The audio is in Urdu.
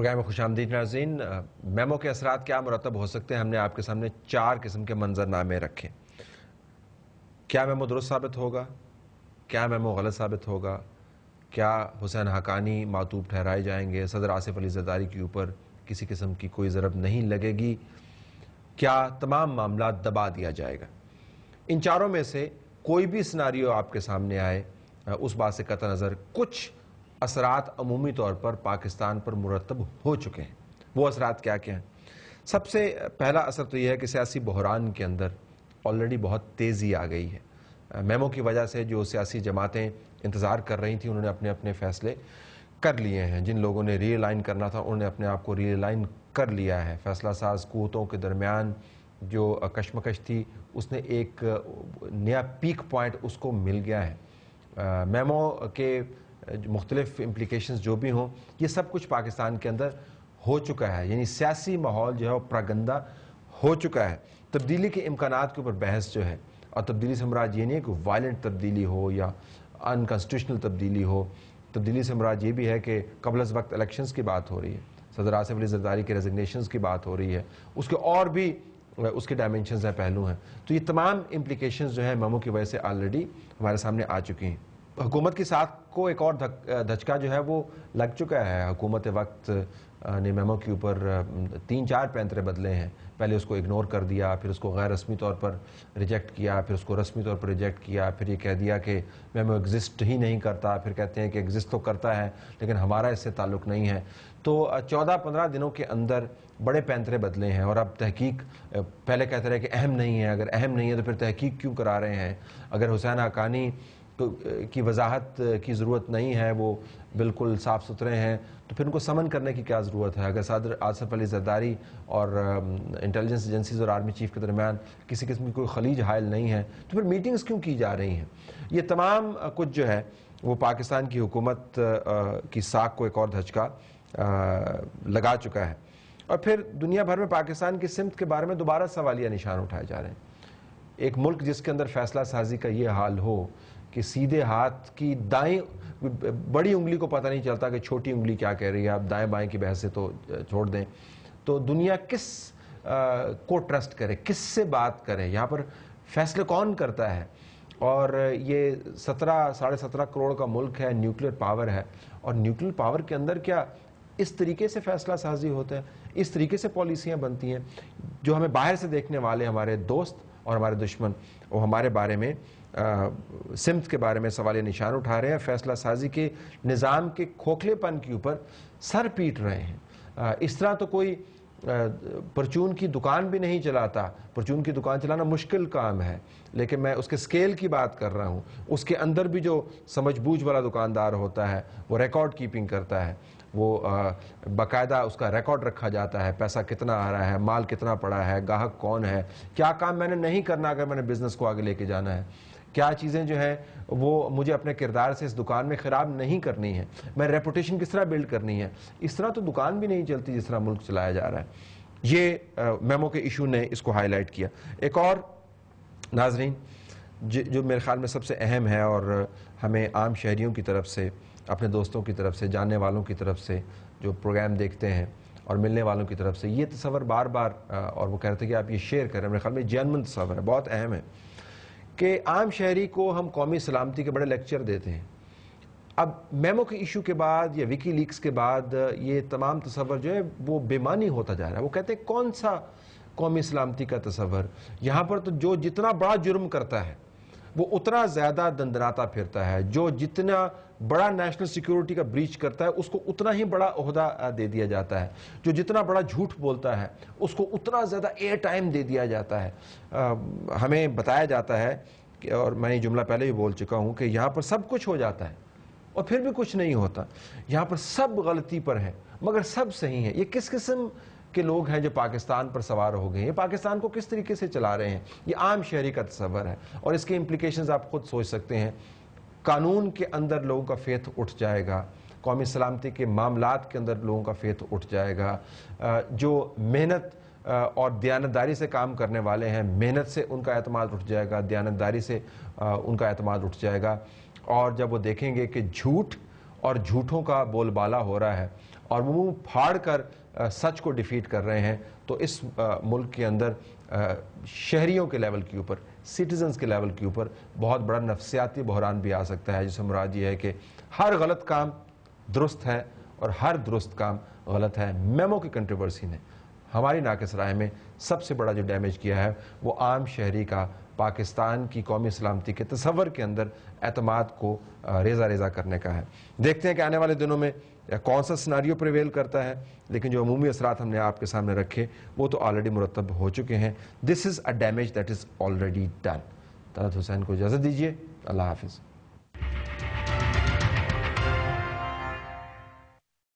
پروگرام میں خوش آمدید ناظرین۔ میمو کے اثرات کیا مرتب ہو سکتے ہیں، ہم نے آپ کے سامنے 4 قسم کے منظرنامے رکھے۔ کیا میمو درست ثابت ہوگا؟ کیا میمو غلط ثابت ہوگا؟ کیا حسین حقانی معتوب ٹھہرائے جائیں گے؟ صدر آصف علی زرداری کے اوپر کسی قسم کی کوئی ضرب نہیں لگے گی؟ کیا تمام معاملات دبا دیا جائے گا؟ ان چاروں میں سے کوئی بھی سیناریو آپ کے سامنے آئے، اس بات سے قطع نظر کچھ اثرات عمومی طور پر پاکستان پر مرتب ہو چکے ہیں۔ وہ اثرات کیا کیا ہیں؟ سب سے پہلا اثر تو یہ ہے کہ سیاسی بحران کے اندر آلریڈی بہت تیزی آ گئی ہے۔ میمو کی وجہ سے جو سیاسی جماعتیں انتظار کر رہی تھیں، انہوں نے اپنے اپنے فیصلے کر لیے ہیں۔ جن لوگوں نے ری الائن کرنا تھا، انہوں نے اپنے آپ کو ری الائن کر لیا ہے۔ فیصلہ ساز قوتوں کے درمیان جو کشمکش تھی، اس نے ایک نیا پیک پوائنٹ اس کو مل گیا ہے۔ میمو کے مختلف امپلیکیشنز جو بھی ہوں، یہ سب کچھ پاکستان کے اندر ہو چکا ہے، یعنی سیاسی ماحول جو ہے وہ پراگندہ ہو چکا ہے۔ تبدیلی کے امکانات کے اوپر بحث جو ہے، اور تبدیلی سے مراد یہ نہیں ہے کہ وائلنٹ تبدیلی ہو یا انکانسٹیٹیوشنل تبدیلی ہو۔ تبدیلی سے مراد یہ بھی ہے کہ قبل از وقت الیکشنز کی بات ہو رہی ہے، صدر آصف علی زرداری کے ریزگنیشنز کی بات ہو رہی ہے، اس کے اور بھی اس کے ڈائمنشنز ہیں، پہلو ہیں۔ تو یہ تمام امپلیکیشنز جو ہیں میمو کی وجہ سے آلریڈی ہمارے سامنے آ چکی ہیں۔ حکومت کی ساتھ کو ایک اور دھچکا جو ہے وہ لگ چکا ہے۔ حکومت وقت نے میمو کے اوپر 3-4 پینترے بدلے ہیں۔ پہلے اس کو اگنور کر دیا، پھر اس کو غیر رسمی طور پر ریجیکٹ کیا، پھر اس کو رسمی طور پر ریجیکٹ کیا، پھر یہ کہہ دیا کہ میمو ایگزسٹ ہی نہیں کرتا، پھر کہتے ہیں کہ ایگزسٹ تو کرتا ہے لیکن ہمارا اس سے تعلق نہیں ہے۔ تو 14-15 دنوں کے اندر بڑے پینترے بدلے ہیں، اور اب تحقیق پہلے کہتے رہے کہ اہم نہیں ہے۔ اگر اہم نہیں ہے تو پھر تحقیق کیوں کرا رہے ہیں؟ اگر حسین حقانی کی وضاحت کی ضرورت نہیں ہے، وہ بالکل صاف ستھرے ہیں، تو پھر ان کو سمن کرنے کی کیا ضرورت ہے؟ اگر صدر آصف علی زرداری اور انٹیلیجنس ایجنسیز اور آرمی چیف کے درمیان کسی قسم کی کوئی خلیج حائل نہیں ہے، تو پھر میٹنگز کیوں کی جا رہی ہیں؟ یہ تمام کچھ جو ہے وہ پاکستان کی حکومت کی ساکھ کو ایک اور دھچکا لگا چکا ہے، اور پھر دنیا بھر میں پاکستان کی سمت کے بارے میں دوبارہ سوالیہ نشان اٹھائے جا رہے ہیں۔ ایک ملک جس کے اندر فیصلہ سازی کا یہ حال ہو کہ سیدھے ہاتھ کی دائیں بڑی انگلی کو پتہ نہیں چلتا کہ چھوٹی انگلی کیا کہہ رہی ہے، آپ دائیں بائیں کی بحث سے تو چھوڑ دیں، تو دنیا کس کو ٹرسٹ کرے، کس سے بات کرے؟ یہاں پر فیصلے کون کرتا ہے؟ اور یہ 17-17.5 کروڑ کا ملک ہے، نیوکلیر پاور ہے، اور نیوکلیر پاور کے اندر کیا اس طریقے سے فیصلہ سازی ہوتا ہے، اس طریقے سے پالیسیاں بنتی ہیں؟ جو ہمیں باہر سے دیکھنے والے ہمارے دوست اور ہمارے دشمن، وہ ہمارے بارے میں سمت کے بارے میں سوالیہ نشان اٹھا رہے ہیں، فیصلہ سازی کے نظام کے کھوکھلے پن کے اوپر سر پیٹ رہے ہیں۔ اس طرح تو کوئی پرچون کی دکان بھی نہیں چلاتا۔ پرچون کی دکان چلانا مشکل کام ہے، لیکن میں اس کے سکیل کی بات کر رہا ہوں۔ اس کے اندر بھی جو سمجھ بوجھ والا دکاندار ہوتا ہے، وہ ریکارڈ کیپنگ کرتا ہے، وہ باقاعدہ اس کا ریکارڈ رکھا جاتا ہے، پیسہ کتنا آ رہا ہے، مال کتنا پڑا ہے، گاہک کون ہے، کیا کام میں نے نہیں کرنا اگر میں نے بزنس کو آگے لے کے جانا ہے، کیا چیزیں جو ہیں وہ مجھے اپنے کردار سے اس دکان میں خراب نہیں کرنی ہے، میں ریپوٹیشن کس طرح بلڈ کرنی ہے۔ اس طرح تو دکان بھی نہیں چلتی جس طرح ملک چلایا جا رہا ہے۔ یہ میمو کے ایشو نے اس کو ہائی لائٹ کیا۔ ایک اور ناظرین جو میرے خیال میں سب سے اہم ہے، اور ہمیں عام شہریوں کی طرف سے، اپنے دوستوں کی طرف سے، جاننے والوں کی طرف سے، جو پروگرام دیکھتے ہیں اور ملنے والوں کی طرف سے یہ تصور بار بار اور وہ کہتے ہیں کہ آپ یہ شیئر کریں، میرے خیال میں جینوئن تصور ہے، بہت اہم ہے، کہ عام شہری کو ہم قومی سلامتی کے بڑے لیکچر دیتے ہیں۔ اب میمو کے ایشو کے بعد یا وکی لیکس کے بعد یہ تمام تصور جو ہے وہ بے معنی ہوتا جا رہا ہے۔ وہ کہتے ہیں کون سا قومی سلامتی کا تصور؟ یہاں پر تو جو جتنا بڑا جرم کرتا ہے وہ اتنا زیادہ دندناتا پھرتا ہے، جو جتنا بڑا نیشنل سیکیورٹی کا بریچ کرتا ہے اس کو اتنا ہی بڑا عہدہ دے دیا جاتا ہے، جو جتنا بڑا جھوٹ بولتا ہے اس کو اتنا زیادہ ایئر ٹائم دے دیا جاتا ہے۔ ہمیں بتایا جاتا ہے، اور میں یہ جملہ پہلے بھی بول چکا ہوں، کہ یہاں پر سب کچھ ہو جاتا ہے اور پھر بھی کچھ نہیں ہوتا، یہاں پر سب غلطی پر ہیں مگر سب صحیح ہیں۔ یہ کس قسم کے لوگ ہیں جو پاکستان پر سوار ہو گئے ہیں؟ یہ پاکستان کو کس طریقے سے چلا رہے ہیں؟ یہ عام شہری کا تصور ہے، اور اس کے امپلیکیشنز آپ خود سوچ سکتے ہیں۔ قانون کے اندر لوگوں کا فیتھ اٹھ جائے گا، قومی سلامتی کے معاملات کے اندر لوگوں کا فیتھ اٹھ جائے گا، جو محنت اور دیانتداری سے کام کرنے والے ہیں، محنت سے ان کا اعتماد اٹھ جائے گا، دیانتداری سے ان کا اعتماد اٹھ جائے گا، اور جب وہ دیکھیں گے کہ جھوٹ اور جھوٹوں کا بول بالا ہو رہا ہے، اور وہ منہ پھاڑ کر سچ کو ڈیفیٹ کر رہے ہیں، تو اس ملک کے اندر شہریوں کے لیول کے اوپر، سٹیزنز کے لیول کے اوپر بہت بڑا نفسیاتی بحران بھی آ سکتا ہے، جس سے مراد یہ ہے کہ ہر غلط کام درست ہے اور ہر درست کام غلط ہے۔ میمو کی کنٹروورسی نے ہماری ناقص رائے میں سب سے بڑا جو ڈیمیج کیا ہے وہ عام شہری کا پاکستان کی قومی سلامتی کے تصور کے اندر اعتماد کو ریزہ ریزہ کرنے کا ہے۔ دیکھتے ہیں کہ آنے والے دنوں میں کون سا سناریو پریویل کرتا ہے، لیکن جو عمومی اثرات ہم نے آپ کے سامنے رکھے وہ تو آلریڈی مرتب ہو چکے ہیں۔ This is a damage that is already done. Talat Hussain کو اجازت دیجیے، اللہ حافظ۔